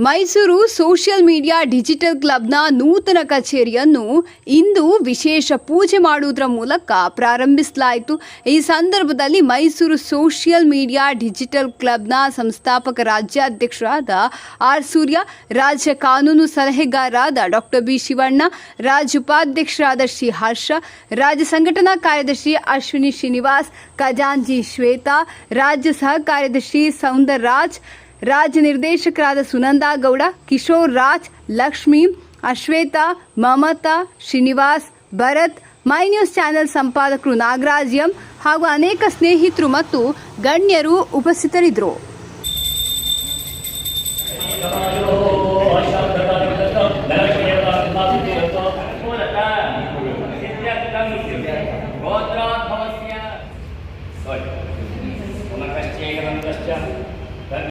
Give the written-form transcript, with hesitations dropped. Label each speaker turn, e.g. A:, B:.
A: Mysuru social media digital ಕ್ಲಬ್ನ ನೂತನ ಕಚೇರಿಯನ್ನು ಇಂದು ವಿಶೇಷ ಪೂಜೆ ಮಾಡುವುದರ ಮೂಲಕ ಪ್ರಾರಂಭಿಸಲಾಯಿತು. ಈ ಸಂದರ್ಭದಲ್ಲಿ ಮೈಸೂರು ಸೋಷಿಯಲ್ ಮೀಡಿಯಾ ಡಿಜಿಟಲ್ ಕ್ಲಬ್ನ ಸಂಸ್ಥಾಪಕ ರಾಜ್ಯಾಧ್ಯಕ್ಷರಾದ ಆರ್ ಸೂರ್ಯ, ರಾಜ್ಯ ಕಾನೂನು ಸಲಹೆಗಾರರಾದ ಡಾಕ್ಟರ್ ಬಿ ಶಿವಣ್ಣ, ರಾಜ್ಯ ಉಪಾಧ್ಯಕ್ಷರಾದ ಶ್ರೀ ಹರ್ಷ, ರಾಜ್ಯ ಸಂಘಟನಾ ಕಾರ್ಯದರ್ಶಿ ಅಶ್ವಿನಿ ಶ್ರೀನಿವಾಸ್, ಖಜಾಂಚಿ ಶ್ವೇತಾ, ರಾಜ್ಯ ಸಹ ಕಾರ್ಯದರ್ಶಿ ಸೌಂದರ್ ರಾಜ್, ರಾಜ್ಯ ನಿರ್ದೇಶಕರಾದ ಸುನಂದಾ ಗೌಡ, ಕಿಶೋರ್ ರಾಜ್, ಲಕ್ಷ್ಮಿ, ಅಶ್ವೇತಾ, ಮಮತಾ, ಶ್ರೀನಿವಾಸ್, ಭರತ್, ಮೈ ನ್ಯೂಸ್ ಚಾನೆಲ್ ಸಂಪಾದಕರು ನಾಗರಾಜ್ ಎಂ ಹಾಗೂ ಅನೇಕ ಸ್ನೇಹಿತರು ಮತ್ತು ಗಣ್ಯರು ಉಪಸ್ಥಿತರಿದ್ದರು.